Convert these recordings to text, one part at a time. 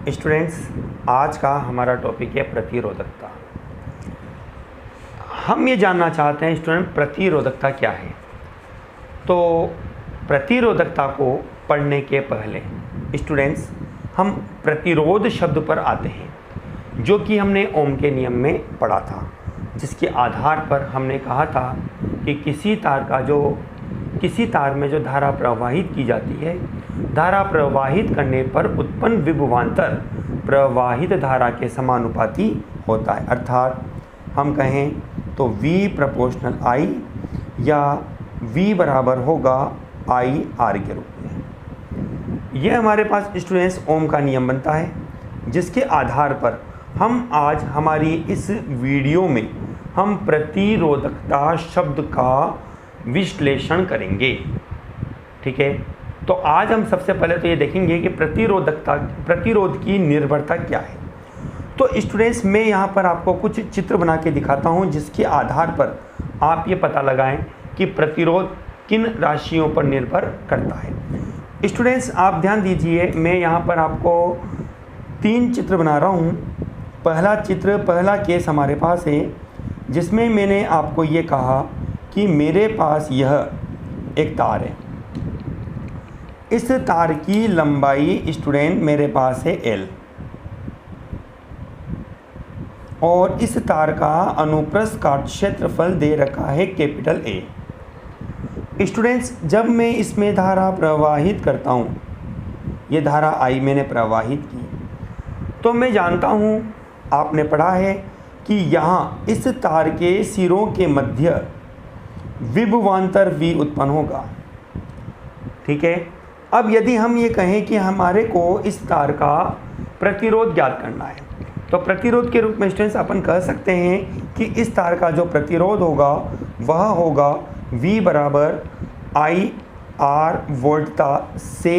Students, आज का हमारा टॉपिक है प्रतिरोधकता। हम ये जानना चाहते हैं स्टूडेंट, प्रतिरोधकता क्या है। तो प्रतिरोधकता को पढ़ने के पहले स्टूडेंट्स हम प्रतिरोध शब्द पर आते हैं, जो कि हमने ओम के नियम में पढ़ा था, जिसके आधार पर हमने कहा था कि किसी तार में जो धारा प्रवाहित की जाती है, धारा प्रवाहित करने पर उत्पन्न विभवांतर प्रवाहित धारा के समानुपाती होता है। अर्थात हम कहें तो V प्रोपोर्शनल I या V बराबर होगा IR के रूप में। यह हमारे पास स्टूडेंट्स ओम का नियम बनता है, जिसके आधार पर हम आज हमारी इस वीडियो में हम प्रतिरोधकता शब्द का विश्लेषण करेंगे। ठीक है, तो आज हम सबसे पहले तो ये देखेंगे कि प्रतिरोध की निर्भरता क्या है। तो स्टूडेंट्स, मैं यहाँ पर आपको कुछ चित्र बना के दिखाता हूँ, जिसके आधार पर आप ये पता लगाएं कि प्रतिरोध किन राशियों पर निर्भर करता है। स्टूडेंट्स, आप ध्यान दीजिए, मैं यहाँ पर आपको 3 चित्र बना रहा हूँ। पहला केस हमारे पास है, जिसमें मैंने आपको ये कहा कि मेरे पास यह एक तार है। इस तार की लंबाई स्टूडेंट मेरे पास है L, और इस तार का अनुप्रस्थ काट क्षेत्रफल दे रखा है कैपिटल A। स्टूडेंट्स, जब मैं इसमें धारा प्रवाहित करता हूँ, ये धारा I मैंने प्रवाहित की, तो मैं जानता हूँ, आपने पढ़ा है कि यहाँ इस तार के सिरों के मध्य विभवांतर V उत्पन्न होगा। ठीक है, अब यदि हम ये कहें कि हमारे को इस तार का प्रतिरोध ज्ञात करना है, तो प्रतिरोध के रूप में स्टूडेंट्स अपन कह सकते हैं कि इस तार का जो प्रतिरोध होगा वह होगा V बराबर IR वोल्टता से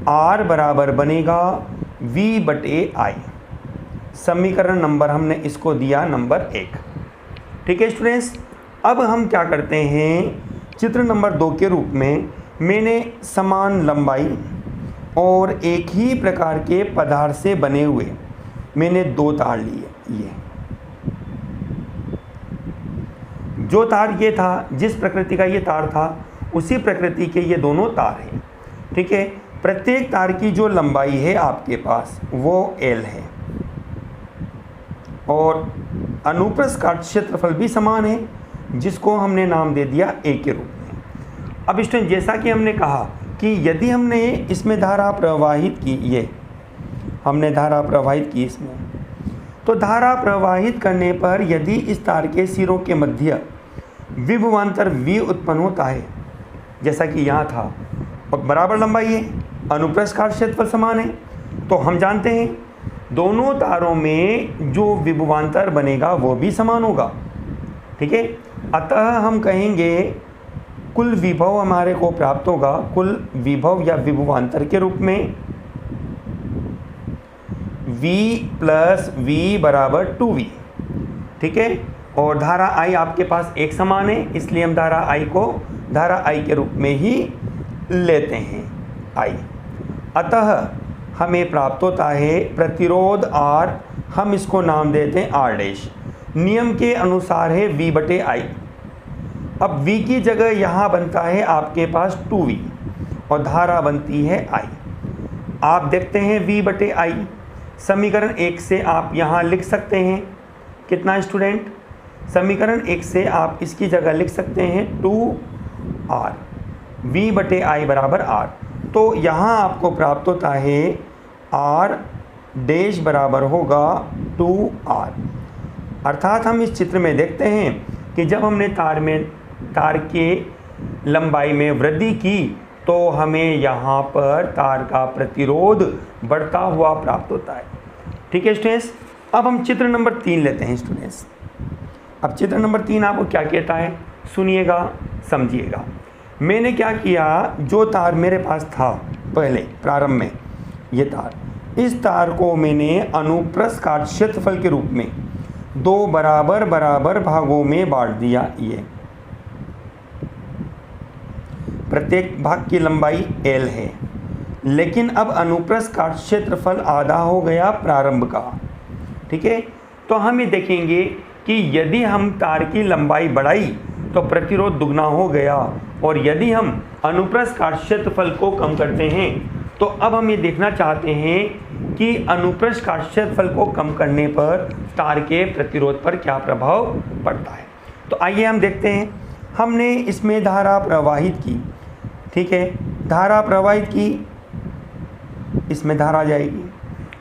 R बराबर बनेगा V/I। समीकरण नंबर हमने इसको दिया नंबर 1। ठीक है स्टूडेंट्स, अब हम क्या करते हैं, चित्र नंबर 2 के रूप में मैंने समान लंबाई और एक ही प्रकार के पदार्थ से बने हुए मैंने 2 तार लिए। ये जो तार ये था, जिस प्रकृति का ये तार था, उसी प्रकृति के ये दोनों तार हैं। ठीक है, प्रत्येक तार की जो लंबाई है आपके पास वो L है, और अनुप्रस्थ काट क्षेत्रफल भी समान है, जिसको हमने नाम दे दिया A के रूप में। अब स्टूडेंट, जैसा कि हमने कहा कि यदि हमने इसमें धारा प्रवाहित की, ये हमने धारा प्रवाहित की इसमें, तो धारा प्रवाहित करने पर यदि इस तार के सिरों के मध्य विभवांतर V उत्पन्न होता है, जैसा कि यहाँ था, और बराबर लंबाई है, अनुप्रस्थ काट क्षेत्रफल समान है, तो हम जानते हैं दोनों तारों में जो विभवांतर बनेगा वो भी समान होगा। ठीक है, अतः हम कहेंगे कुल विभव हमारे को प्राप्त होगा, कुल विभव या विभवांतर के रूप में V + V बराबर 2V। ठीक है, और धारा I आपके पास एक समान है, इसलिए हम धारा I को धारा I के रूप में ही लेते हैं I। अतः हमें प्राप्त होता है प्रतिरोध R, हम इसको नाम देते हैं R'। नियम के अनुसार है V/I। अब V की जगह यहाँ बनता है आपके पास 2V, और धारा बनती है I। आप देखते हैं V/I समीकरण 1 से आप यहाँ लिख सकते हैं कितना स्टूडेंट, समीकरण 1 से आप इसकी जगह लिख सकते हैं 2R, V/I बराबर R। तो यहाँ आपको प्राप्त होता है R' बराबर होगा 2R। अर्थात हम इस चित्र में देखते हैं कि जब हमने तार के लंबाई में वृद्धि की, तो हमें यहाँ पर तार का प्रतिरोध बढ़ता हुआ प्राप्त होता है। ठीक है स्टूडेंट्स, अब हम चित्र नंबर 3 लेते हैं स्टूडेंट्स। अब चित्र नंबर 3 आपको क्या कहता है, सुनिएगा, समझिएगा। मैंने क्या किया, जो तार मेरे पास था पहले प्रारंभ में, ये तार, इस तार को मैंने अनुप्रस्थ काट क्षेत्रफल के रूप में 2 बराबर भागों में बांट दिया। ये प्रत्येक भाग की लंबाई L है, लेकिन अब अनुप्रस्थ काट क्षेत्रफल आधा हो गया प्रारंभ का। ठीक है, तो हम ये देखेंगे कि यदि हम तार की लंबाई बढ़ाई तो प्रतिरोध दुगना हो गया, और यदि हम अनुप्रस्थ काट क्षेत्रफल को कम करते हैं तो अब हम ये देखना चाहते हैं कि अनुप्रस्थ काट क्षेत्रफल को कम करने पर तार के प्रतिरोध पर क्या प्रभाव पड़ता है। तो आइए हम देखते हैं। हमने इसमें धारा प्रवाहित की, ठीक है, धारा प्रवाहित की, इसमें धारा जाएगी।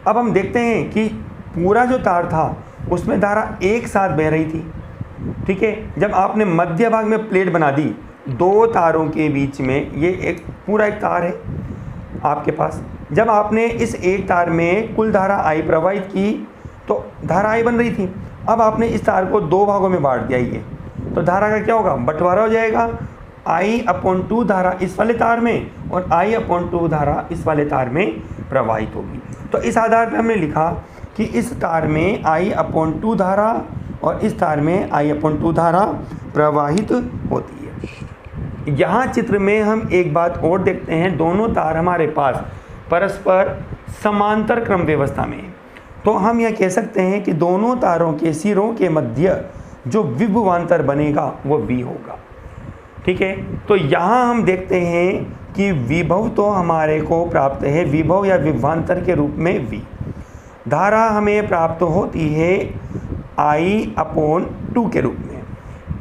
अब हम देखते हैं कि पूरा जो तार था उसमें धारा एक साथ बह रही थी। ठीक है, जब आपने मध्य भाग में प्लेट बना दी, दो तारों के बीच में, ये एक पूरा एक तार है आपके पास, जब आपने इस एक तार में कुल धारा I प्रवाहित की तो धारा I बन रही थी। अब आपने इस तार को दो भागों में बांट दिया, ये तो धारा का क्या होगा, बंटवारा हो जाएगा। I/2 धारा इस वाले तार में और I/2 धारा इस वाले तार में प्रवाहित होगी। तो इस आधार पर हमने लिखा कि इस तार में I/2 धारा और इस तार में I/2 धारा प्रवाहित होती है। यहाँ चित्र में हम एक बात और देखते हैं, दोनों तार हमारे पास परस्पर समांतर क्रम व्यवस्था में है। तो हम यह कह सकते हैं कि दोनों तारों के सिरों के मध्य जो विभवांतर बनेगा वो V होगा। ठीक है, तो यहाँ हम देखते हैं कि विभव तो हमारे को प्राप्त है विभव या विभवांतर के रूप में V। धारा हमें प्राप्त होती है I/2 के रूप में,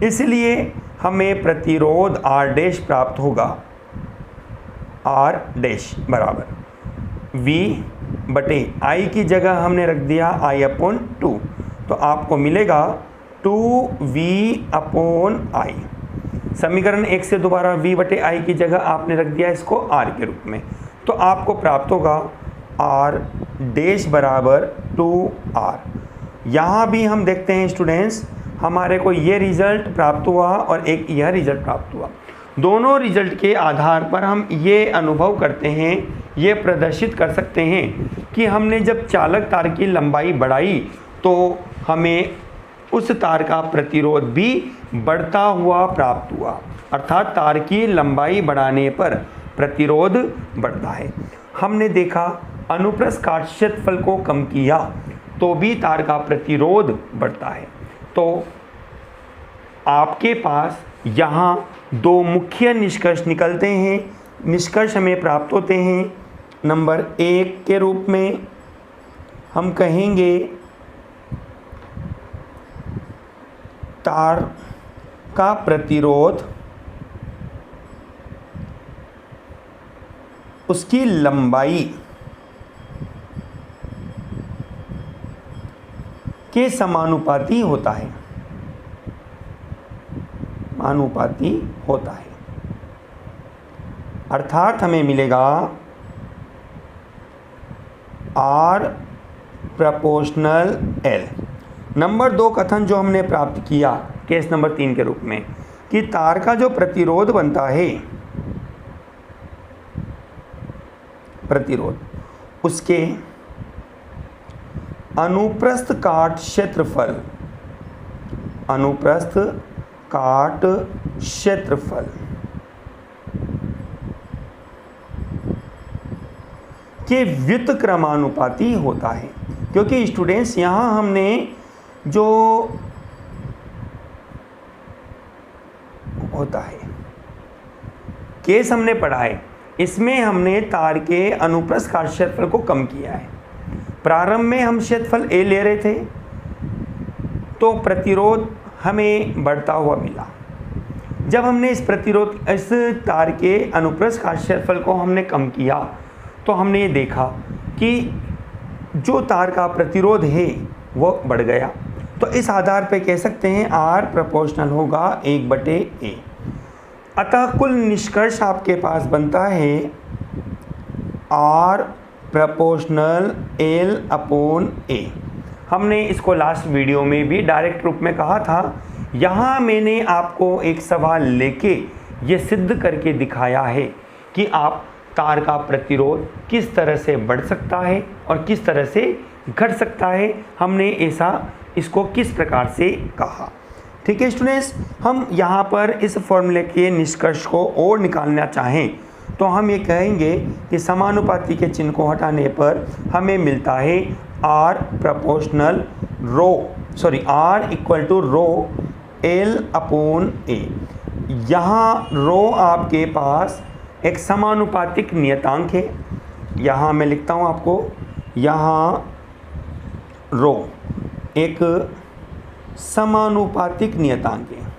इसलिए हमें प्रतिरोध R' प्राप्त होगा। R' बराबर V/I की जगह हमने रख दिया I/2, तो आपको मिलेगा 2V/I। समीकरण 1 से दोबारा V/I की जगह आपने रख दिया इसको R के रूप में, तो आपको प्राप्त होगा R' बराबर 2R। यहाँ भी हम देखते हैं स्टूडेंट्स, हमारे को ये रिज़ल्ट प्राप्त हुआ और एक यह रिज़ल्ट प्राप्त हुआ। दोनों रिज़ल्ट के आधार पर हम ये अनुभव करते हैं, ये प्रदर्शित कर सकते हैं कि हमने जब चालक तार की लंबाई बढ़ाई तो हमें उस तार का प्रतिरोध भी बढ़ता हुआ प्राप्त हुआ, अर्थात तार की लंबाई बढ़ाने पर प्रतिरोध बढ़ता है। हमने देखा अनुप्रस्थ काट क्षेत्रफल को कम किया तो भी तार का प्रतिरोध बढ़ता है। तो आपके पास यहाँ दो मुख्य निष्कर्ष निकलते हैं, निष्कर्ष हमें प्राप्त होते हैं। नंबर 1 के रूप में हम कहेंगे तार का प्रतिरोध उसकी लंबाई के समानुपाती होता है, अनुपाती होता है, अर्थात हमें मिलेगा R प्रोपोर्शनल L। नंबर 2 कथन जो हमने प्राप्त किया केस नंबर 3 के रूप में कि तार का जो प्रतिरोध बनता है, प्रतिरोध उसके अनुप्रस्थ काट क्षेत्रफल, अनुप्रस्थ काट क्षेत्रफल के व्युत्क्रमानुपाती होता है। क्योंकि स्टूडेंट्स यहाँ हमने जो होता है केस हमने पढ़ा है, इसमें हमने तार के अनुप्रस्थ काट क्षेत्रफल को कम किया है। प्रारंभ में हम क्षेत्रफल A ले रहे थे तो प्रतिरोध हमें बढ़ता हुआ मिला। जब हमने इस तार के अनुप्रस्थ काट क्षेत्रफल को हमने कम किया तो हमने ये देखा कि जो तार का प्रतिरोध है वो बढ़ गया। तो इस आधार पे कह सकते हैं R प्रोपोर्शनल होगा 1/A। अतः कुल निष्कर्ष आपके पास बनता है R प्रोपोर्शनल L/A। हमने इसको लास्ट वीडियो में भी डायरेक्ट रूप में कहा था। यहाँ मैंने आपको एक सवाल लेके ये सिद्ध करके दिखाया है कि आप तार का प्रतिरोध किस तरह से बढ़ सकता है और किस तरह से घट सकता है। हमने ऐसा इसको किस प्रकार से कहा। ठीक है स्टूडेंट्स, हम यहाँ पर इस फॉर्मूले के निष्कर्ष को और निकालना चाहें तो हम ये कहेंगे कि समानुपाती के चिन्ह को हटाने पर हमें मिलता है R proportional R equal to rho L upon A। यहाँ रो आपके पास एक समानुपातिक नियतांक है, यहाँ मैं लिखता हूँ आपको, यहाँ रो एक समानुपातिक नियतांक है।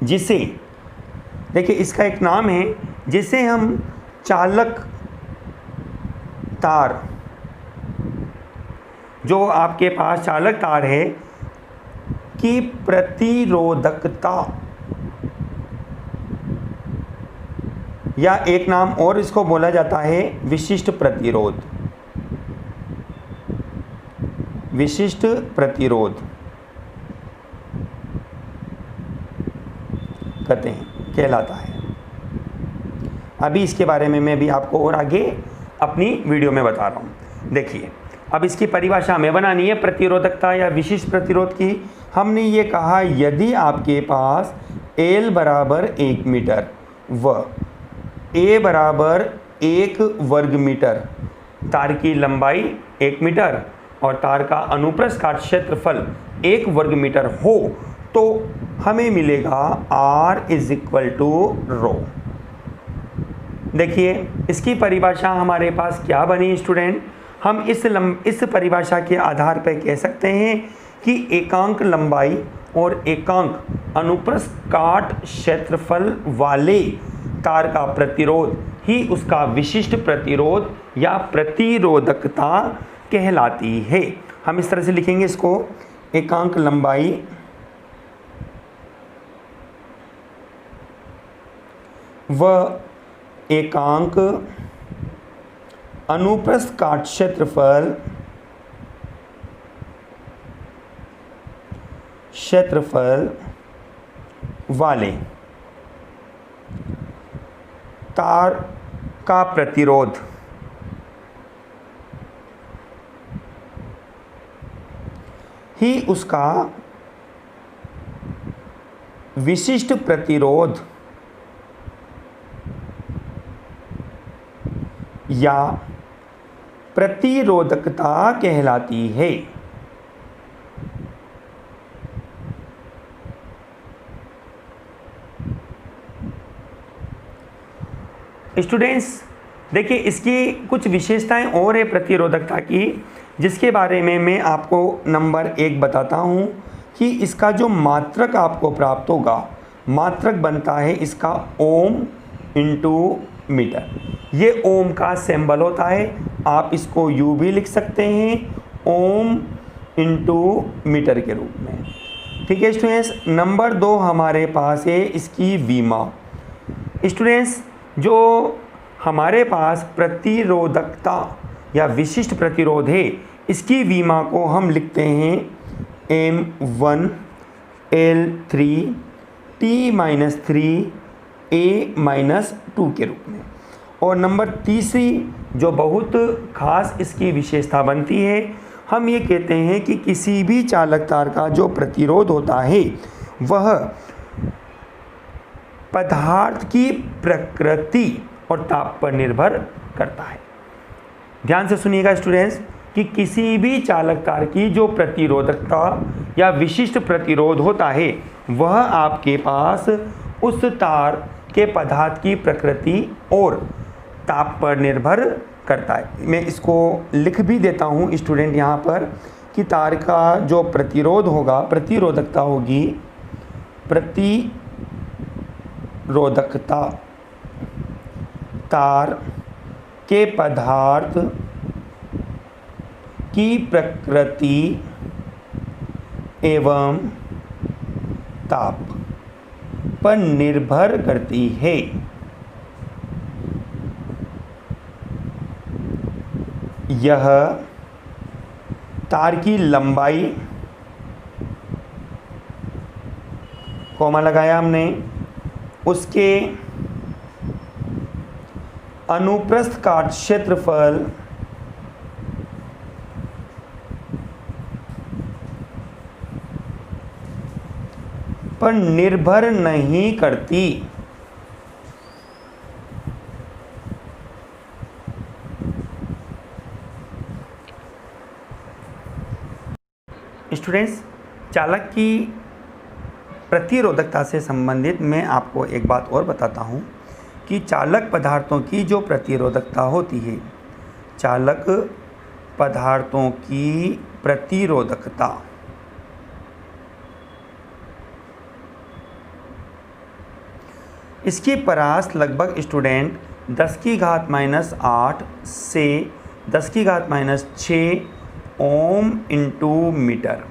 जिसे देखिए इसका एक नाम है, जिसे हम चालक तार, जो आपके पास चालक तार है की प्रतिरोधकता, या एक नाम और इसको बोला जाता है विशिष्ट प्रतिरोध। विशिष्ट प्रतिरोध कहते हैं, कहलाता है। अभी इसके बारे में मैं भी आपको और आगे अपनी वीडियो में बता रहा हूँ। देखिए अब इसकी परिभाषा हमें बनानी है प्रतिरोधकता या विशिष्ट प्रतिरोध की। हमने ये कहा यदि आपके पास L बराबर 1 मीटर व A बराबर 1 वर्ग मीटर, तार की लंबाई 1 मीटर और तार का अनुप्रस्थ काट क्षेत्रफल 1 वर्ग मीटर हो, तो हमें मिलेगा R इज इक्वल टू रो। देखिए इसकी परिभाषा हमारे पास क्या बनी स्टूडेंट, हम इस परिभाषा के आधार पर कह सकते हैं कि एकांक लंबाई और एकांक अनुप्रस्थ काट क्षेत्रफल वाले तार का प्रतिरोध ही उसका विशिष्ट प्रतिरोध या प्रतिरोधकता कहलाती है। हम इस तरह से लिखेंगे इसको, एकांक लंबाई व एकांक अनुप्रस्थ काट क्षेत्रफल वाले तार का प्रतिरोध ही उसका विशिष्ट प्रतिरोध या प्रतिरोधकता कहलाती है। स्टूडेंट्स देखिए इसकी कुछ विशेषताएं और है प्रतिरोधकता की, जिसके बारे में मैं आपको नंबर 1 बताता हूं कि इसका जो मात्रक आपको प्राप्त होगा, मात्रक बनता है इसका ओम इंटू मीटर। ये ओम का सिंबल होता है, आप इसको यू भी लिख सकते हैं, ओम इंटू मीटर के रूप में। ठीक है स्टूडेंट्स। नंबर 2 हमारे पास है इसकी वीमा। स्टूडेंट्स जो हमारे पास प्रतिरोधकता या विशिष्ट प्रतिरोध है, इसकी वीमा को हम लिखते हैं M1 L3 T-3 A-2 के रूप में। और नंबर 3 जो बहुत ख़ास इसकी विशेषता बनती है, हम ये कहते हैं कि किसी भी चालक तार का जो प्रतिरोध होता है वह पदार्थ की प्रकृति और ताप पर निर्भर करता है। ध्यान से सुनिएगा स्टूडेंट्स कि किसी भी चालक तार की जो प्रतिरोधकता या विशिष्ट प्रतिरोध होता है वह आपके पास उस तार के पदार्थ की प्रकृति और ताप पर निर्भर करता है। मैं इसको लिख भी देता हूँ स्टूडेंट यहाँ पर कि तार का जो प्रतिरोध होगा, प्रतिरोधकता होगी, प्रतिरोधकता तार के पदार्थ की प्रकृति एवं ताप पर निर्भर करती है। यह तार की लंबाई, कॉमा लगाया हमने, उसके अनुप्रस्थ काट क्षेत्रफल पर निर्भर नहीं करती। स्टूडेंट्स, चालक की प्रतिरोधकता से संबंधित मैं आपको एक बात और बताता हूँ कि चालक पदार्थों की जो प्रतिरोधकता होती है, चालक पदार्थों की प्रतिरोधकता इसकी परास लगभग स्टूडेंट 10⁻⁸ से 10⁻⁶ ओम इंटू मीटर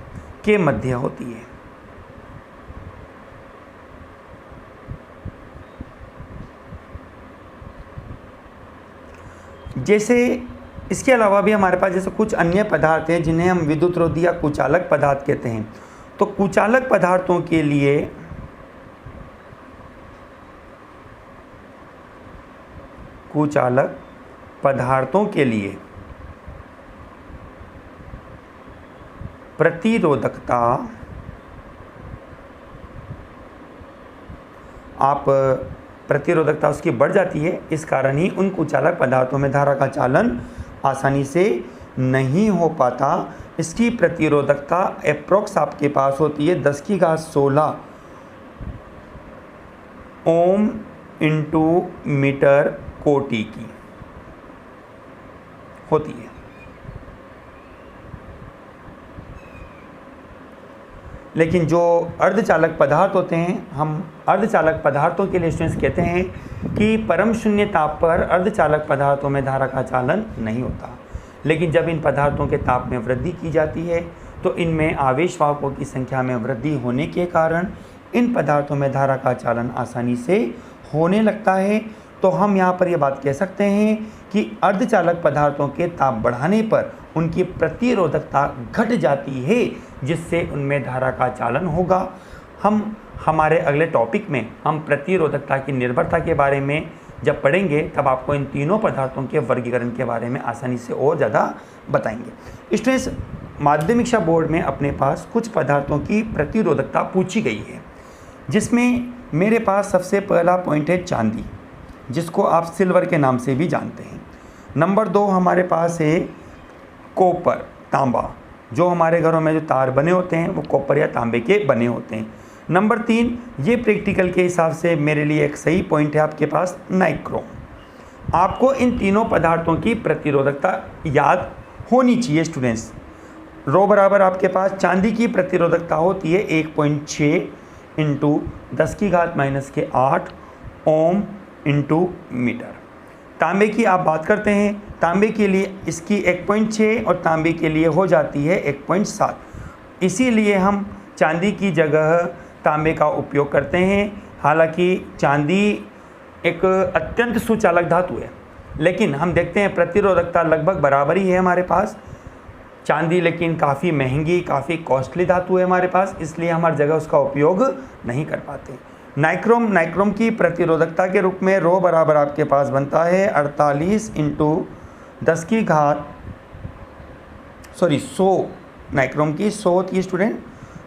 के मध्य होती है। जैसे इसके अलावा भी हमारे पास जैसे कुछ अन्य पदार्थ हैं जिन्हें हम विद्युत रोधी या कुचालक पदार्थ कहते हैं। तो कुचालक पदार्थों के लिए प्रतिरोधकता प्रतिरोधकता उसकी बढ़ जाती है। इस कारण ही उन कुचालक पदार्थों में धारा का चालन आसानी से नहीं हो पाता। इसकी प्रतिरोधकता एप्रोक्स आपके पास होती है 10⁻16 ओम इंटू मीटर कोटि की होती है। लेकिन जो अर्धचालक पदार्थ होते हैं, हम अर्धचालक पदार्थों के लिए स्टूडेंट्स कहते हैं कि परम शून्य ताप पर अर्धचालक पदार्थों में धारा का चालन नहीं होता। लेकिन जब इन पदार्थों के ताप में वृद्धि की जाती है तो इनमें आवेश वाहकों की संख्या में वृद्धि होने के कारण इन पदार्थों में धारा का चालन आसानी से होने लगता है। तो हम यहाँ पर यह बात कह सकते हैं कि अर्धचालक पदार्थों के ताप बढ़ाने पर उनकी प्रतिरोधकता घट जाती है, जिससे उनमें धारा का चालन होगा। हम हमारे अगले टॉपिक में हम प्रतिरोधकता की निर्भरता के बारे में जब पढ़ेंगे तब आपको इन तीनों पदार्थों के वर्गीकरण के बारे में आसानी से और ज़्यादा बताएंगे। स्टूडेंट्स, माध्यमिक शिक्षा बोर्ड में अपने पास कुछ पदार्थों की प्रतिरोधकता पूछी गई है, जिसमें मेरे पास सबसे पहला पॉइंट है चांदी, जिसको आप सिल्वर के नाम से भी जानते हैं। नंबर 2 हमारे पास है कॉपर, तांबा, जो हमारे घरों में जो तार बने होते हैं वो कॉपर या तांबे के बने होते हैं। नंबर 3, ये प्रैक्टिकल के हिसाब से मेरे लिए एक सही पॉइंट है आपके पास नाइक्रोम। आपको इन तीनों पदार्थों की प्रतिरोधकता याद होनी चाहिए स्टूडेंट्स। रो बराबर आपके पास चांदी की प्रतिरोधकता होती है 1.6 इंटू 10⁻⁸ ओम इंटू मीटर। तांबे की आप बात करते हैं, तांबे के लिए इसकी 1.6 और तांबे के लिए हो जाती है 1.7। इसीलिए हम चांदी की जगह तांबे का उपयोग करते हैं। हालांकि चांदी एक अत्यंत सुचालक धातु है, लेकिन हम देखते हैं प्रतिरोधकता लगभग बराबर ही है हमारे पास। चांदी लेकिन काफ़ी महंगी, काफ़ी कॉस्टली धातु है हमारे पास, इसलिए हम हर जगह उसका उपयोग नहीं कर पाते। नाइक्रोम की प्रतिरोधकता के रूप में रो बराबर आपके पास बनता है 48 इंटू 100 नाइक्रोम की 100 होती है student,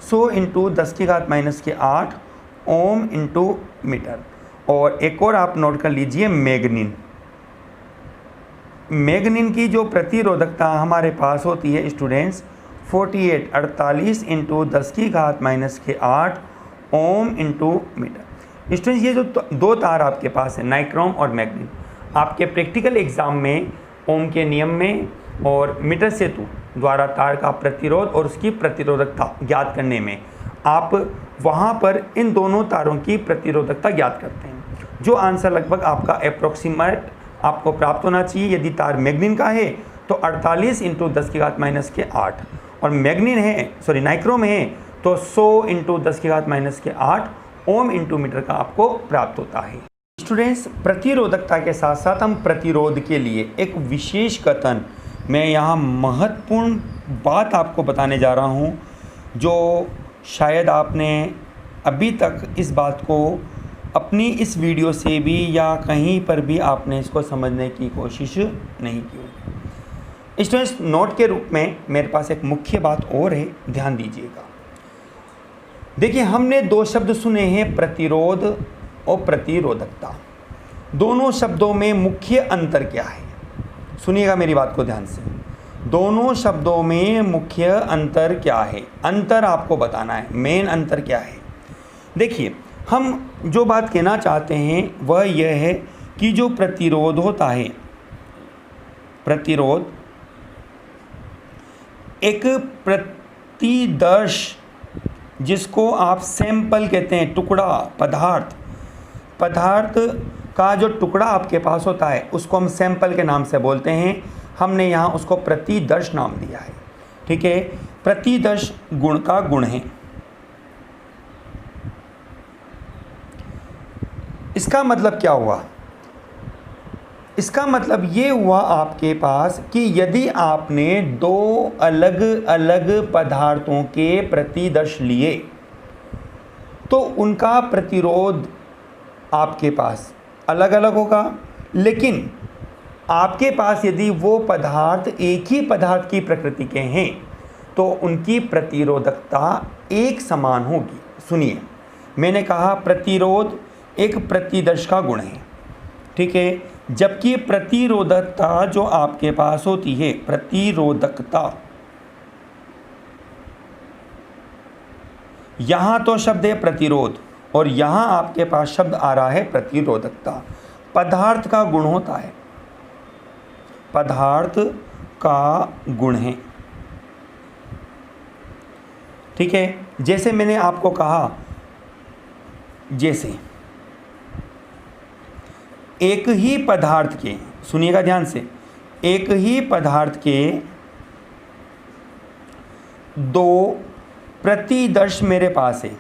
100 into 10⁻⁸ ohm into metre. और एक और आप नोट कर लीजिए मैग्नीन की जो प्रतिरोधकता हमारे पास होती है students 48 into 10⁻⁸ ohm into metre. Students, ये जो दो तार आपके पास है नाइक्रोम और मैग्नीन, आपके प्रैक्टिकल एग्जाम में ओम के नियम में और मीटर सेतु द्वारा तार का प्रतिरोध और उसकी प्रतिरोधकता ज्ञात करने में आप वहाँ पर इन दोनों तारों की प्रतिरोधकता ज्ञात करते हैं। जो आंसर लगभग आपका अप्रोक्सीमेट आपको प्राप्त होना चाहिए। यदि तार मैग्नीन का है तो 48 इंटू 10⁻⁸ और नाइक्रोम है तो 100 इंटू 10⁻⁸ ओम इंटू मीटर का आपको प्राप्त होता है। स्टूडेंट्स, प्रतिरोधकता के साथ साथ हम प्रतिरोध के लिए एक विशेष कथन, मैं यहाँ महत्वपूर्ण बात आपको बताने जा रहा हूँ, जो शायद आपने अभी तक इस बात को अपनी इस वीडियो से भी या कहीं पर भी आपने इसको समझने की कोशिश नहीं की। स्टूडेंट्स, नोट के रूप में मेरे पास एक मुख्य बात और है, ध्यान दीजिएगा। देखिए, हमने दो शब्द सुने हैं, प्रतिरोध और प्रतिरोधकता। दोनों शब्दों में मुख्य अंतर क्या है? सुनिएगा मेरी बात को ध्यान से। दोनों शब्दों में मुख्य अंतर क्या है? अंतर आपको बताना है, मेन अंतर क्या है। देखिए, हम जो बात कहना चाहते हैं वह यह है कि जो प्रतिरोध होता है, प्रतिरोध एक प्रतिदर्श, जिसको आप सैंपल कहते हैं, टुकड़ा, पदार्थ का जो टुकड़ा आपके पास होता है उसको हम सैंपल के नाम से बोलते हैं। हमने यहाँ उसको प्रतिदर्श नाम दिया है। ठीक है, प्रतिदर्श गुण का गुण है। इसका मतलब क्या हुआ? इसका मतलब ये हुआ आपके पास कि यदि आपने दो अलग अलग पदार्थों के प्रतिदर्श लिए तो उनका प्रतिरोध आपके पास अलग अलग होगा, लेकिन आपके पास यदि वो पदार्थ एक ही पदार्थ की प्रकृति के हैं तो उनकी प्रतिरोधकता एक समान होगी। सुनिए, मैंने कहा प्रतिरोध एक प्रतिदर्श का गुण है, ठीक है, जबकि प्रतिरोधकता जो आपके पास होती है, प्रतिरोधकता, यहाँ तो शब्द है प्रतिरोध और यहाँ आपके पास शब्द आ रहा है प्रतिरोधकता। पदार्थ का गुण होता है, पदार्थ का गुण है। ठीक है, जैसे मैंने आपको कहा, जैसे एक ही पदार्थ के, सुनिएगा ध्यान से, एक ही पदार्थ के दो प्रतिदर्श मेरे पास है।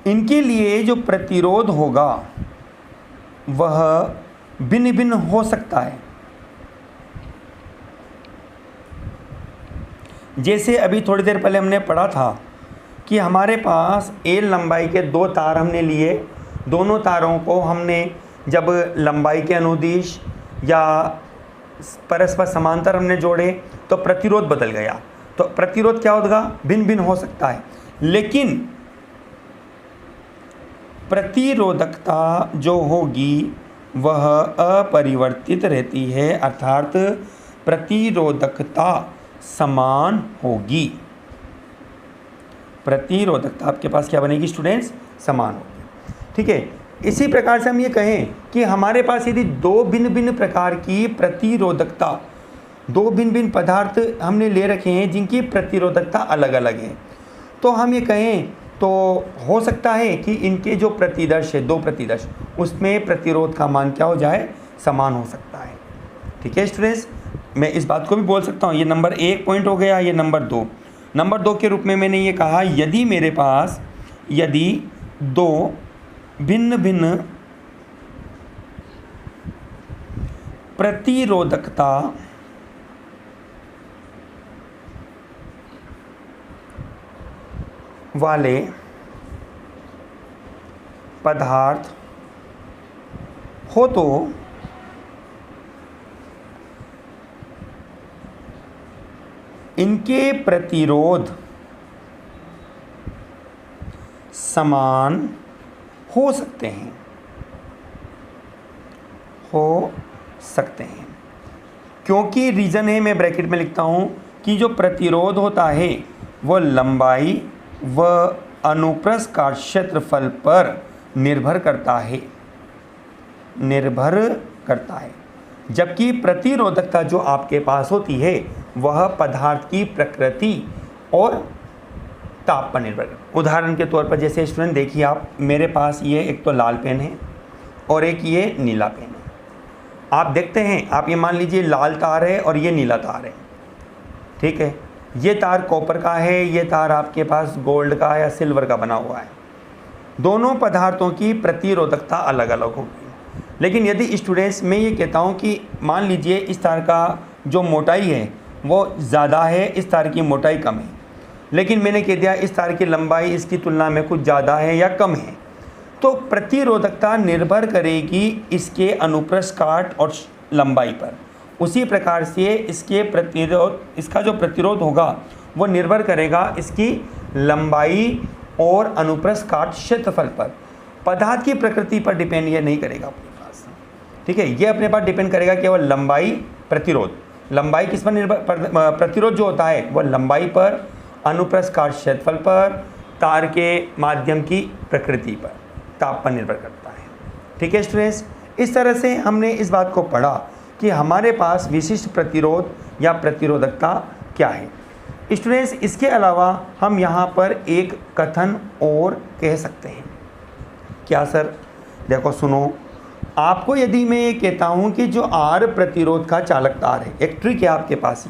इनके लिए जो प्रतिरोध होगा वह भिन्न भिन्न हो सकता है। जैसे अभी थोड़ी देर पहले हमने पढ़ा था कि हमारे पास एल लंबाई के दो तार हमने लिए, दोनों तारों को हमने जब लंबाई के अनुदिश या परस्पर समांतर हमने जोड़े तो प्रतिरोध बदल गया। तो प्रतिरोध क्या होगा? भिन्न भिन्न हो सकता है, लेकिन प्रतिरोधकता जो होगी वह अपरिवर्तित रहती है, अर्थात प्रतिरोधकता समान होगी। प्रतिरोधकता आपके पास क्या बनेगी स्टूडेंट्स? समान होगी। ठीक है, इसी प्रकार से हम ये कहें कि हमारे पास यदि दो भिन्न भिन्न प्रकार की प्रतिरोधकता, दो भिन्न भिन्न पदार्थ हमने ले रखे हैं जिनकी प्रतिरोधकता अलग अलग है, तो हम ये कहें तो हो सकता है कि इनके जो प्रतिदर्श है, दो प्रतिदर्श, उसमें प्रतिरोध का मान क्या हो जाए? समान हो सकता है। ठीक है स्टूडेंट्स, मैं इस बात को भी बोल सकता हूँ, ये नंबर 1 पॉइंट हो गया, ये नंबर 2। नंबर 2 के रूप में मैंने ये कहा, यदि मेरे पास यदि दो भिन्न भिन्न प्रतिरोधकता वाले पदार्थ हो तो इनके प्रतिरोध समान हो सकते हैं, क्योंकि रीज़न है, मैं ब्रैकेट में लिखता हूँ कि जो प्रतिरोध होता है वो लंबाई व अनुप्रस्थ का क्षेत्रफल पर निर्भर करता है, जबकि प्रतिरोधकता जो आपके पास होती है वह पदार्थ की प्रकृति और ताप पर निर्भर करता है। उदाहरण के तौर पर जैसे स्टूडेंट देखिए, आप, मेरे पास ये एक तो लाल पेन है और एक ये नीला पेन है। आप देखते हैं, आप ये मान लीजिए लाल तार है और ये नीला तार है, ठीक है, ये तार कॉपर का है, ये तार आपके पास गोल्ड का या सिल्वर का बना हुआ है। दोनों पदार्थों की प्रतिरोधकता अलग अलग होगी, लेकिन यदि स्टूडेंट्स मैं ये कहता हूँ कि मान लीजिए इस तार का जो मोटाई है वो ज़्यादा है, इस तार की मोटाई कम है, लेकिन मैंने कह दिया इस तार की लंबाई इसकी तुलना में कुछ ज़्यादा है या कम है, तो प्रतिरोधकता निर्भर करेगी इसके अनुप्रस्थ काट और लंबाई पर। उसी प्रकार से इसका जो प्रतिरोध होगा वो निर्भर करेगा इसकी लंबाई और अनुप्रस्थ काट क्षेत्रफल पर। पदार्थ की प्रकृति पर डिपेंड ये नहीं करेगा अपने पास, ठीक है। ये अपने पास डिपेंड करेगा केवल लंबाई, प्रतिरोध। लंबाई किस पर निर्भर, प्रतिरोध जो होता है वह लंबाई पर, अनुप्रस्थ काट क्षेत्रफल पर, तार के माध्यम की प्रकृति पर, ताप पर निर्भर करता है, ठीक है स्टूडेंट्स। इस तरह से हमने इस बात को पढ़ा कि हमारे पास विशिष्ट प्रतिरोध या प्रतिरोधकता क्या है। स्टूडेंट्स, इसके अलावा हम यहाँ पर एक कथन और कह सकते हैं। क्या सर? देखो सुनो, आपको यदि मैं ये कहता हूँ कि जो R प्रतिरोध का चालक तार है, एक ट्रिक है आपके पास,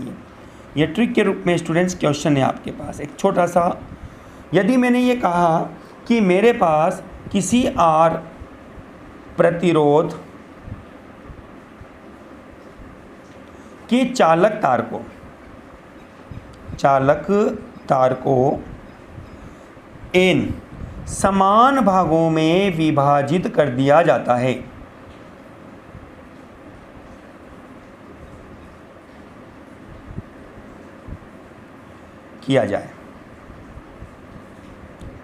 ये ट्रिक के रूप में स्टूडेंट्स क्वेश्चन है आपके पास एक छोटा सा। यदि मैंने ये कहा कि मेरे पास किसी R प्रतिरोध की चालक तार को n समान भागों में विभाजित कर दिया जाता है, किया जाए,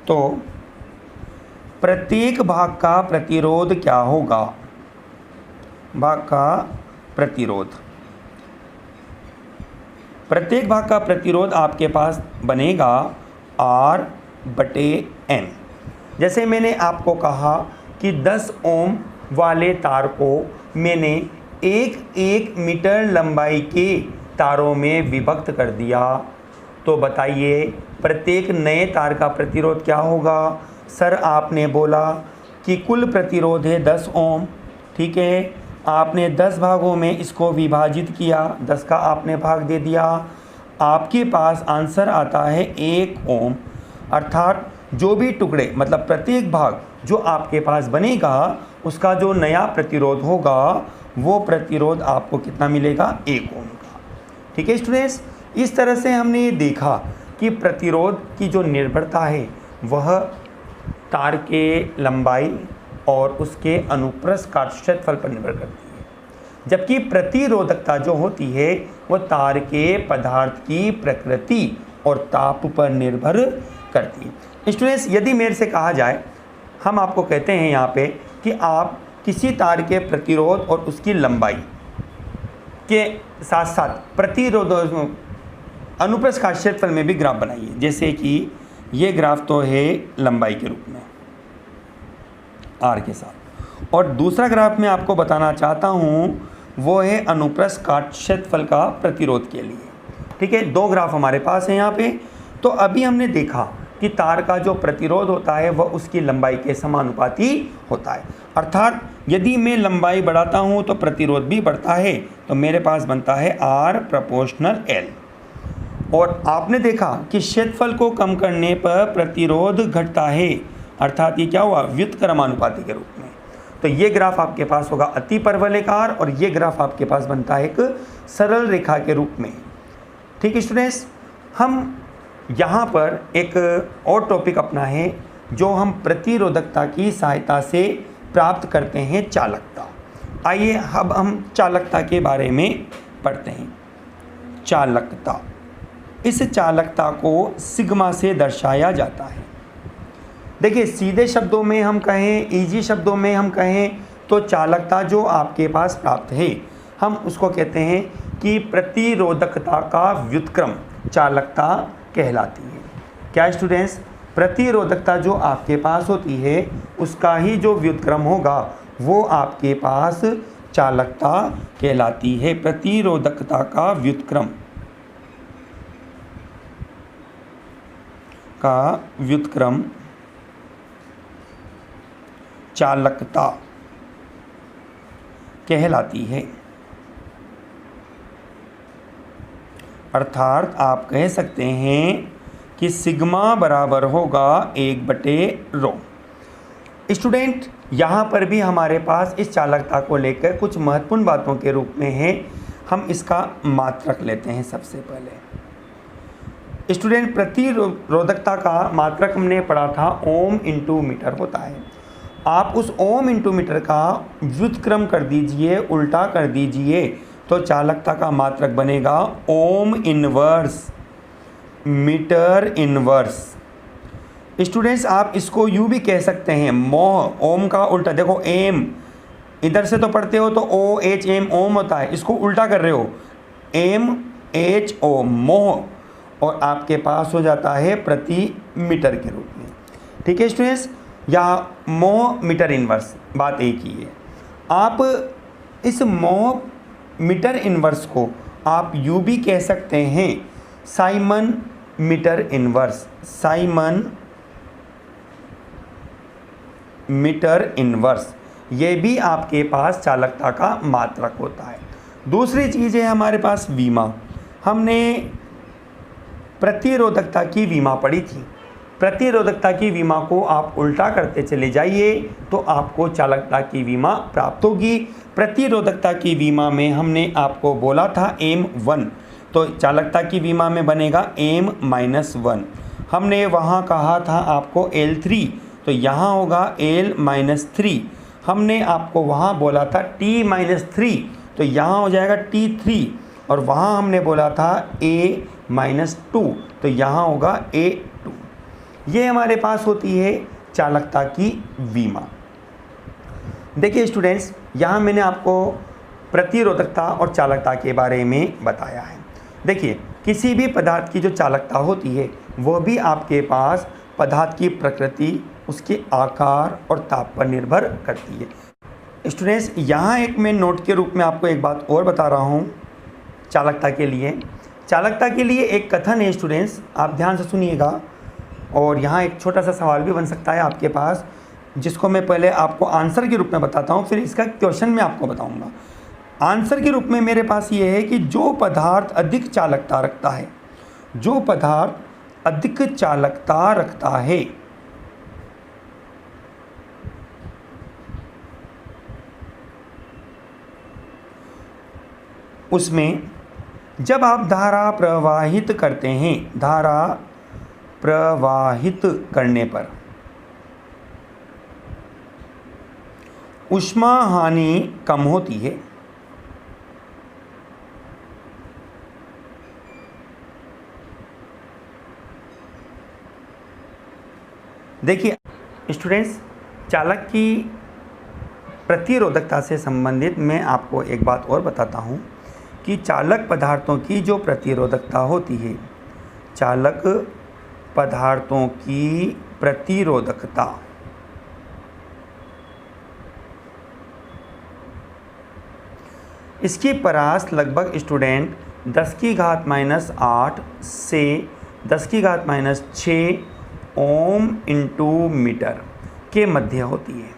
तो प्रत्येक भाग का प्रतिरोध क्या होगा? भाग का प्रतिरोध, प्रत्येक भाग का प्रतिरोध आपके पास बनेगा R/N। जैसे मैंने आपको कहा कि 10 ओम वाले तार को मैंने 1 मीटर लंबाई के तारों में विभक्त कर दिया, तो बताइए प्रत्येक नए तार का प्रतिरोध क्या होगा? सर आपने बोला कि कुल प्रतिरोध है 10 ओम, ठीक है। आपने 10 भागों में इसको विभाजित किया, 10 का आपने भाग दे दिया, आपके पास आंसर आता है 1 ओम। अर्थात जो भी टुकड़े, मतलब प्रत्येक भाग जो आपके पास बनेगा उसका जो नया प्रतिरोध होगा वो प्रतिरोध आपको कितना मिलेगा? 1 ओम का, ठीक है स्टूडेंट्स। इस तरह से हमने ये देखा कि प्रतिरोध की जो निर्भरता है वह तार के लंबाई और उसके अनुप्रस्थ काट क्षेत्रफल पर निर्भर करती है, जबकि प्रतिरोधकता जो होती है वह तार के पदार्थ की प्रकृति और ताप पर निर्भर करती है। स्टूडेंट्स, यदि मेरे से कहा जाए, हम आपको कहते हैं यहाँ पे कि आप किसी तार के प्रतिरोध और उसकी लंबाई के साथ साथ प्रतिरोध अनुप्रस्थ काट क्षेत्रफल में भी ग्राफ बनाइए। जैसे कि ये ग्राफ तो है लंबाई के रूप में R के साथ, और दूसरा ग्राफ मैं आपको बताना चाहता हूँ वो है अनुप्रस्थ काट क्षेत्रफल का प्रतिरोध के लिए, ठीक है। 2 ग्राफ हमारे पास हैं यहाँ पे। तो अभी हमने देखा कि तार का जो प्रतिरोध होता है वह उसकी लंबाई के समानुपाती होता है। अर्थात यदि मैं लंबाई बढ़ाता हूँ तो प्रतिरोध भी बढ़ता है, तो मेरे पास बनता है R/L। और आपने देखा कि क्षेत्रफल को कम करने पर प्रतिरोध घटता है, अर्थात ये क्या हुआ? व्युत्क्रमानुपाती के रूप में। तो ये ग्राफ आपके पास होगा अति परवलयकार और ये ग्राफ आपके पास बनता है एक सरल रेखा के रूप में, ठीक है स्टूडेंट्स। हम यहाँ पर एक और टॉपिक अपना है जो हम प्रतिरोधकता की सहायता से प्राप्त करते हैं चालकता। आइए अब हम चालकता के बारे में पढ़ते हैं। चालकता, इस चालकता को सिग्मा से दर्शाया जाता है। देखिए, सीधे शब्दों में हम कहें, इजी शब्दों में हम कहें तो चालकता जो आपके पास प्राप्त है हम उसको कहते हैं कि प्रतिरोधकता का व्युत्क्रम चालकता कहलाती है। क्या स्टूडेंट्स? प्रतिरोधकता जो आपके पास होती है उसका ही जो व्युत्क्रम होगा वो आपके पास चालकता कहलाती है। प्रतिरोधकता का व्युत्क्रम चालकता कहलाती है। अर्थात आप कह सकते हैं कि सिग्मा बराबर होगा 1/ρ। स्टूडेंट, यहाँ पर भी हमारे पास इस चालकता को लेकर कुछ महत्वपूर्ण बातों के रूप में है। हम इसका मात्रक लेते हैं सबसे पहले। स्टूडेंट, प्रतिरोधकता का मात्रक हमने पढ़ा था ओम × मीटर होता है। आप उस ओम × मीटर का व्युत्क्रम कर दीजिए, उल्टा कर दीजिए तो चालकता का मात्रक बनेगा ohm inverse metre inverse. Students आप इसको यूँ भी कह सकते हैं, मोह ओम का उल्टा, देखो एम इधर से तो पढ़ते हो तो ओ एच एम ओम होता है, इसको उल्टा कर रहे हो एम एच ओ मोह, और आपके पास हो जाता है प्रति मीटर के रूप में। ठीक है स्टूडेंट्स, या मोह मीटर इनवर्स, बात एक ही है। आप इस मोह मीटर इनवर्स को आप यूँ भी कह सकते हैं siemens metre inverse, siemens metre inverse, ये भी आपके पास चालकता का मात्रक होता है। दूसरी चीज़ है हमारे पास विमा। हमने प्रतिरोधकता की विमा पढ़ी थी। प्रतिरोधकता की विमा को आप उल्टा करते चले जाइए तो आपको चालकता की विमा प्राप्त होगी। प्रतिरोधकता की विमा में हमने आपको बोला था M1, तो चालकता की विमा में बनेगा M-1। हमने वहाँ कहा था आपको L3, तो यहाँ होगा L-3। हमने आपको वहाँ बोला था T-3, तो यहाँ हो जाएगा T3, और वहाँ हमने बोला था A-2, तो यहाँ होगा A2। ये हमारे पास होती है चालकता की विमा। देखिए स्टूडेंट्स, यहाँ मैंने आपको प्रतिरोधकता और चालकता के बारे में बताया है। देखिए किसी भी पदार्थ की जो चालकता होती है वह भी आपके पास पदार्थ की प्रकृति, उसके आकार और ताप पर निर्भर करती है। स्टूडेंट्स यहाँ एक मैं नोट के रूप में आपको एक बात और बता रहा हूँ चालकता के लिए। चालकता के लिए एक कथन है स्टूडेंट्स, आप ध्यान से सुनिएगा, और यहाँ एक छोटा सा सवाल भी बन सकता है आपके पास, जिसको मैं पहले आपको आंसर के रूप में बताता हूँ, फिर इसका क्वेश्चन मैं आपको बताऊँगा। आंसर के रूप में मेरे पास ये है कि जो पदार्थ अधिक चालकता रखता है, जो पदार्थ अधिक चालकता रखता है उसमें जब आप धारा प्रवाहित करते हैं, धारा प्रवाहित करने पर ऊष्मा हानि कम होती है। देखिए स्टूडेंट्स, चालक की प्रतिरोधकता से संबंधित मैं आपको एक बात और बताता हूँ कि चालक पदार्थों की जो प्रतिरोधकता होती है, चालक पदार्थों की प्रतिरोधकता इसकी परास लगभग स्टूडेंट 10⁻⁸ से 10⁻⁶ ओम इंटू मीटर के मध्य होती है।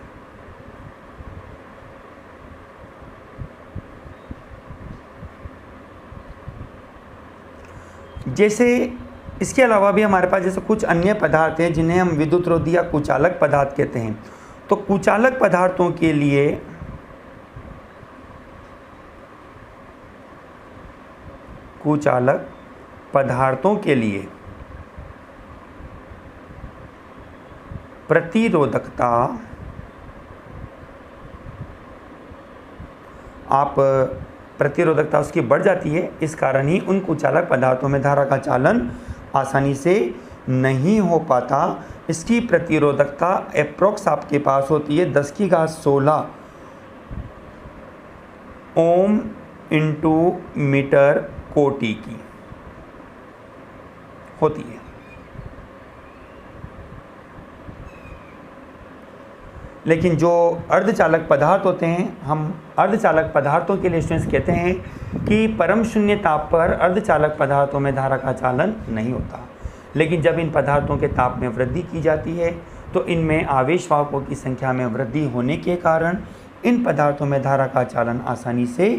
जैसे इसके अलावा भी हमारे पास जैसे कुछ अन्य पदार्थ हैं जिन्हें हम विद्युतरोधी या कुचालक पदार्थ कहते हैं। तो कुचालक पदार्थों के लिए प्रतिरोधकता प्रतिरोधकता उसकी बढ़ जाती है। इस कारण ही उन कुचालक पदार्थों में धारा का चालन आसानी से नहीं हो पाता। इसकी प्रतिरोधकता एप्रोक्स आपके पास होती है 10⁻16 ओम इंटू मीटर कोटि की होती है। लेकिन जो अर्धचालक पदार्थ होते हैं, हम अर्धचालक पदार्थों के लिए स्टूडेंट्स कहते हैं कि परम शून्य ताप पर अर्धचालक पदार्थों में धारा का चालन नहीं होता। लेकिन जब इन पदार्थों के ताप में वृद्धि की जाती है तो इनमें आवेश वाहकों की संख्या में वृद्धि होने के कारण इन पदार्थों में धारा का चालन आसानी से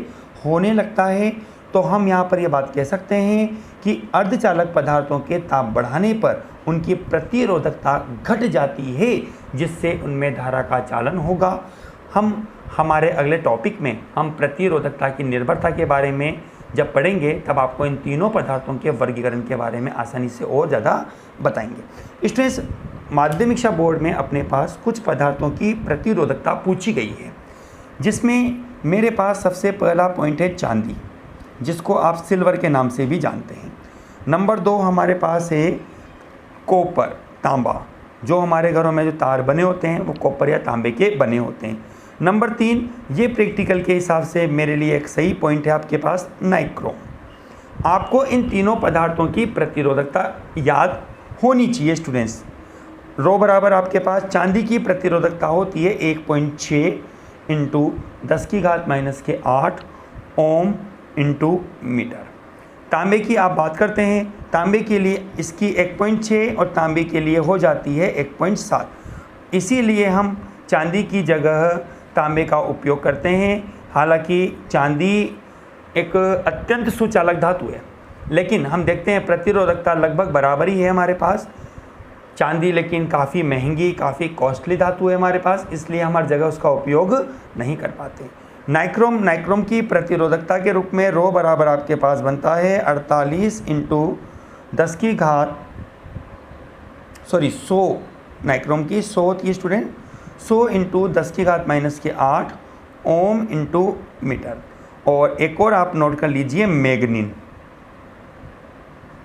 होने लगता है। तो हम यहाँ पर यह बात कह सकते हैं कि अर्धचालक पदार्थों के ताप बढ़ाने पर उनकी प्रतिरोधकता घट जाती है, जिससे उनमें धारा का चालन होगा। हम हमारे अगले टॉपिक में हम प्रतिरोधकता की निर्भरता के बारे में जब पढ़ेंगे तब आपको इन तीनों पदार्थों के वर्गीकरण के बारे में आसानी से और ज़्यादा बताएंगे। स्टूडेंट्स, माध्यमिक शिक्षा बोर्ड में अपने पास कुछ पदार्थों की प्रतिरोधकता पूछी गई है, जिसमें मेरे पास सबसे पहला पॉइंट है चांदी, जिसको आप सिल्वर के नाम से भी जानते हैं। नंबर 2 हमारे पास है कॉपर, तांबा, जो हमारे घरों में जो तार बने होते हैं वो कॉपर या तांबे के बने होते हैं। नंबर 3, ये प्रैक्टिकल के हिसाब से मेरे लिए एक सही पॉइंट है आपके पास, नाइक्रोम। आपको इन तीनों पदार्थों की प्रतिरोधकता याद होनी चाहिए स्टूडेंट्स। रो बराबर आपके पास चांदी की प्रतिरोधकता होती है 1.6 इंटू 10⁻⁻8 ओम इंटू मीटर। तांबे की आप बात करते हैं, तांबे के लिए इसकी 1.6 और तांबे के लिए हो जाती है 1.7। इसीलिए हम चांदी की जगह तांबे का उपयोग करते हैं। हालांकि चांदी एक अत्यंत सुचालक धातु है, लेकिन हम देखते हैं प्रतिरोधकता लगभग बराबर ही है हमारे पास। चांदी लेकिन काफ़ी महंगी, काफ़ी कॉस्टली धातु है हमारे पास, इसलिए हमारी जगह उसका उपयोग नहीं कर पाते। नाइक्रोम की प्रतिरोधकता के रूप में रो बराबर आपके पास बनता है 48 इंटू 100, नाइक्रोम की 100 होती है student, 100 into 10⁻⁻8 ohm into metre. और एक और आप नोट कर लीजिए,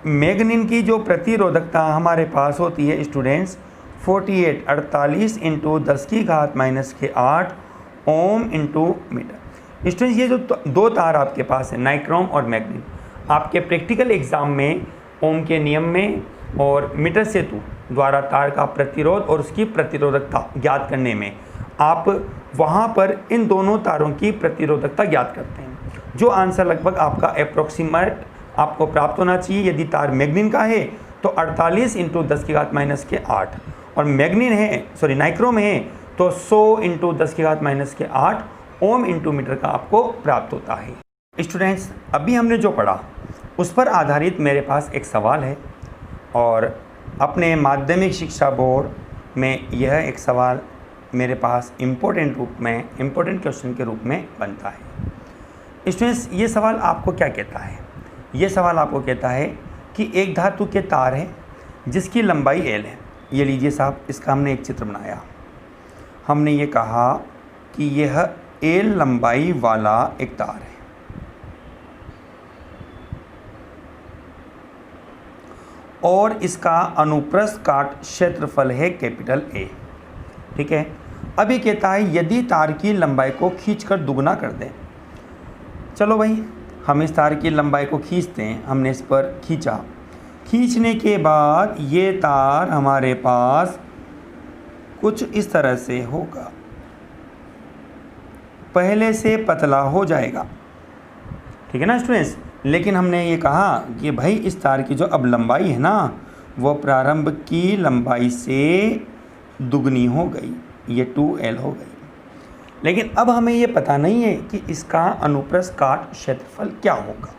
मैग्नीन की जो प्रतिरोधकता हमारे पास होती है students 48 into 10⁻⁸ ohm into metre. Students, ये जो दो तार आपके पास है नाइक्रोम और मैग्नीन, आपके प्रैक्टिकल एग्जाम में ओम के नियम में और मीटर सेतु द्वारा तार का प्रतिरोध और उसकी प्रतिरोधकता ज्ञात करने में आप वहाँ पर इन दोनों तारों की प्रतिरोधकता ज्ञात करते हैं। जो आंसर लगभग आपका अप्रोक्सीमेट आपको प्राप्त होना चाहिए। यदि तार मैग्नीन का है तो 48 इंटू 10⁻⁸ और नाइक्रोम है तो 100 इंटू 10⁻⁸ ओम इंटू मीटर का आपको प्राप्त होता है। स्टूडेंट्स, अभी हमने जो पढ़ा उस पर आधारित मेरे पास एक सवाल है और अपने माध्यमिक शिक्षा बोर्ड में यह एक सवाल मेरे पास इम्पोर्टेंट क्वेश्चन के रूप में बनता है। स्टूडेंट्स, ये सवाल आपको क्या कहता है? ये सवाल आपको कहता है कि एक धातु के तार है जिसकी लंबाई L है। ये लीजिए साहब, इसका हमने एक चित्र बनाया। हमने ये कहा कि यह L लंबाई वाला एक तार है और इसका अनुप्रस्थ काट क्षेत्रफल है कैपिटल A। ठीक है। अब ये कहता है यदि तार की लंबाई को खींचकर दुगना कर दें। चलो भाई, हम इस तार की लंबाई को खींचते हैं। हमने इस पर खींचा, खींचने के बाद ये तार हमारे पास कुछ इस तरह से होगा, पहले से पतला हो जाएगा। ठीक है ना स्टूडेंट्स। लेकिन हमने ये कहा कि भाई इस तार की जो अब लंबाई है ना, वो प्रारंभ की लंबाई से दुगनी हो गई, ये 2L हो गई। लेकिन अब हमें ये पता नहीं है कि इसका अनुप्रस्थ काट क्षेत्रफल क्या होगा।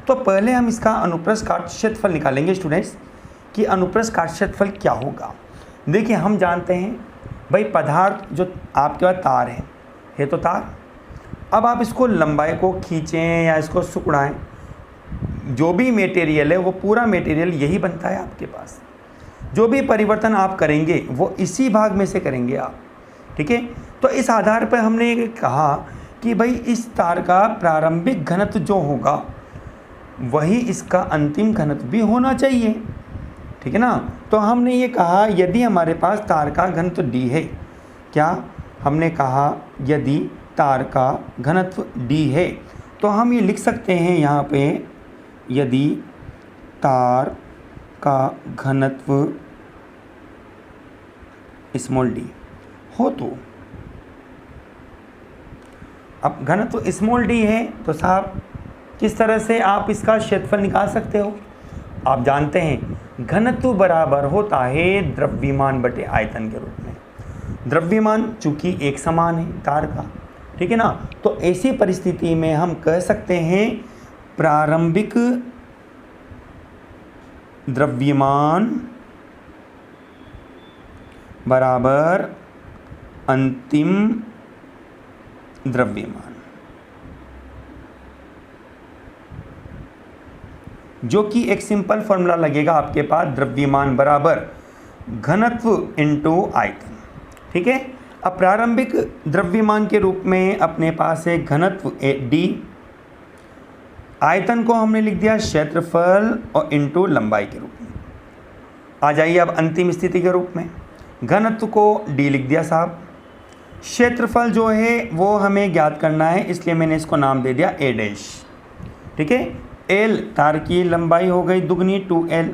तो पहले हम इसका अनुप्रस्थ काट क्षेत्रफल निकालेंगे स्टूडेंट्स कि अनुप्रस्थ काट क्षेत्रफल क्या होगा। देखिए, हम जानते हैं भाई पदार्थ जो आपके पास तार है तो तार। अब आप इसको लंबाई को खींचें या इसको सिकुड़ाएं, जो भी मटेरियल है वो पूरा मटेरियल यही बनता है आपके पास। जो भी परिवर्तन आप करेंगे वो इसी भाग में से करेंगे आप। ठीक है। तो इस आधार पर हमने ये कहा कि भाई इस तार का प्रारंभिक घनत्व जो होगा वही इसका अंतिम घनत्व भी होना चाहिए। ठीक है ना। तो हमने ये कहा यदि हमारे पास तार का घनत्व D है, क्या हमने कहा यदि तार का घनत्व D है तो हम ये लिख सकते हैं यहाँ पे, यदि तार का घनत्व स्मॉल d हो तो, अब घनत्व स्मॉल d है तो साहब किस तरह से आप इसका क्षेत्रफल निकाल सकते हो? आप जानते हैं घनत्व बराबर होता है द्रव्यमान बटे आयतन के रूप में। द्रव्यमान चूंकि एक समान है तार का, ठीक है ना, तो ऐसी परिस्थिति में हम कह सकते हैं प्रारंभिक द्रव्यमान बराबर अंतिम द्रव्यमान, जो कि एक सिंपल फॉर्मूला लगेगा आपके पास, द्रव्यमान बराबर घनत्व इंटू आयतन। ठीक है। अब प्रारंभिक द्रव्यमान के रूप में अपने पास है घनत्व d, आयतन को हमने लिख दिया क्षेत्रफल और इनटू लंबाई के रूप में। आ जाइए अब अंतिम स्थिति के रूप में, घनत्व को d लिख दिया साहब, क्षेत्रफल जो है वो हमें ज्ञात करना है, इसलिए मैंने इसको नाम दे दिया a डैश। ठीक है, l तार की लंबाई हो गई दुगनी 2l।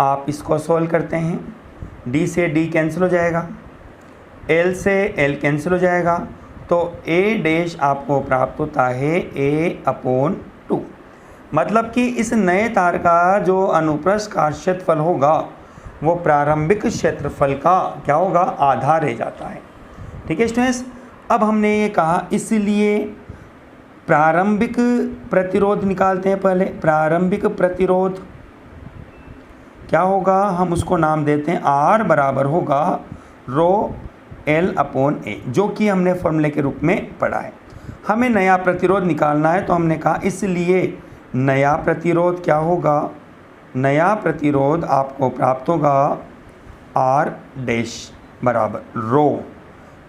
आप इसको सॉल्व करते हैं, d से d कैंसिल हो जाएगा, l से l कैंसिल हो जाएगा, तो a डैश आपको प्राप्त होता है a/2। मतलब कि इस नए तार का जो अनुप्रस्थ का क्षेत्रफल होगा वो प्रारंभिक क्षेत्रफल का क्या होगा, आधा रह जाता है। ठीक है स्टूडेंट्स, अब हमने ये कहा इसलिए प्रारंभिक प्रतिरोध निकालते हैं। पहले प्रारंभिक प्रतिरोध क्या होगा, हम उसको नाम देते हैं R बराबर होगा ρl/a, जो कि हमने फॉर्मूले के रूप में पढ़ा है। हमें नया प्रतिरोध निकालना है, तो हमने कहा इसलिए नया प्रतिरोध क्या होगा, नया प्रतिरोध आपको प्राप्त होगा R डैश बराबर रो,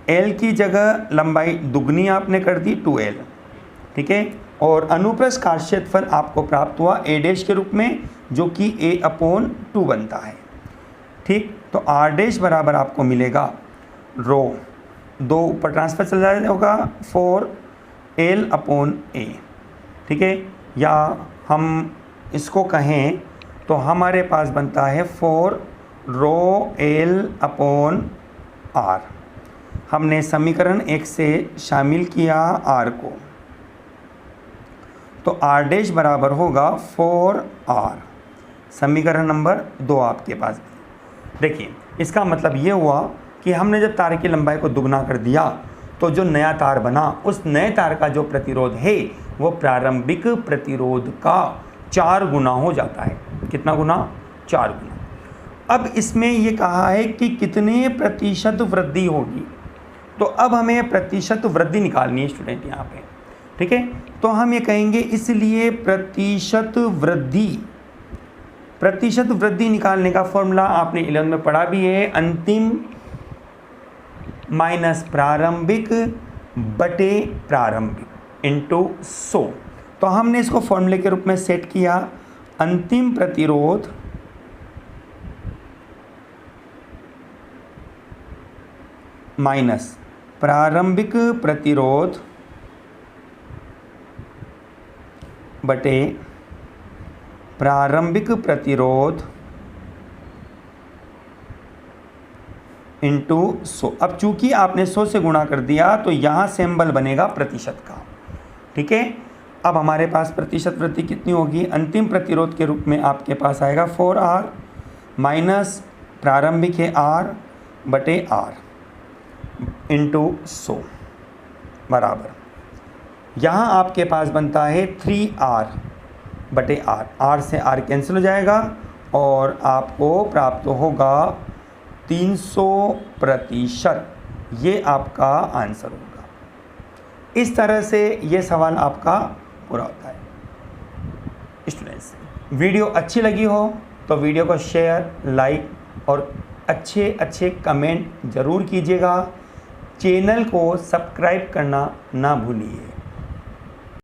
L की जगह लंबाई दुगनी आपने कर दी 2l। ठीक है, और अनुप्रस्थ का क्षेत्रफल आपको प्राप्त हुआ a डैश के रूप में, जो कि a/2 बनता है। ठीक, तो R डैश बराबर आपको मिलेगा रो, 2 ऊपर ट्रांसफर चल जाएगा 4l/a। ठीक है, या हम इसको कहें तो हमारे पास बनता है 4ρl/r। हमने समीकरण 1 से शामिल किया r को, तो r डैश बराबर होगा 4r। समीकरण नंबर 2 आपके पास। देखिए, इसका मतलब ये हुआ कि हमने जब तार की लंबाई को दुगना कर दिया तो जो नया तार बना उस नए तार का जो प्रतिरोध है वो प्रारंभिक प्रतिरोध का 4 गुना हो जाता है। कितना गुना, 4 गुना। अब इसमें ये कहा है कि कितने प्रतिशत वृद्धि होगी, तो अब हमें प्रतिशत वृद्धि निकालनी है स्टूडेंट यहाँ पे। ठीक है, तो हम ये कहेंगे इसलिए प्रतिशत वृद्धि निकालने का फॉर्मूला आपने 11 में पढ़ा भी है, अंतिम माइनस प्रारंभिक बटे प्रारंभिक इनटू 100। तो हमने इसको फॉर्मूले के रूप में सेट किया, अंतिम प्रतिरोध माइनस प्रारंभिक प्रतिरोध बटे प्रारंभिक प्रतिरोध इंटू 100। अब चूंकि आपने 100 से गुणा कर दिया तो यहाँ सिंबल बनेगा प्रतिशत का। ठीक है, अब हमारे पास प्रतिशत वृद्धि कितनी होगी, अंतिम प्रतिरोध के रूप में आपके पास आएगा 4r माइनस प्रारंभिक है r बटे r इंटू 100 बराबर, यहाँ आपके पास बनता है 3r बटे r। r से r कैंसिल हो जाएगा और आपको प्राप्त होगा 300%। ये आपका आंसर होगा। इस तरह से ये सवाल आपका पूरा होता है। स्टूडेंट्स, वीडियो अच्छी लगी हो तो वीडियो को शेयर, लाइक और अच्छे कमेंट ज़रूर कीजिएगा। चैनल को सब्सक्राइब करना ना भूलिए।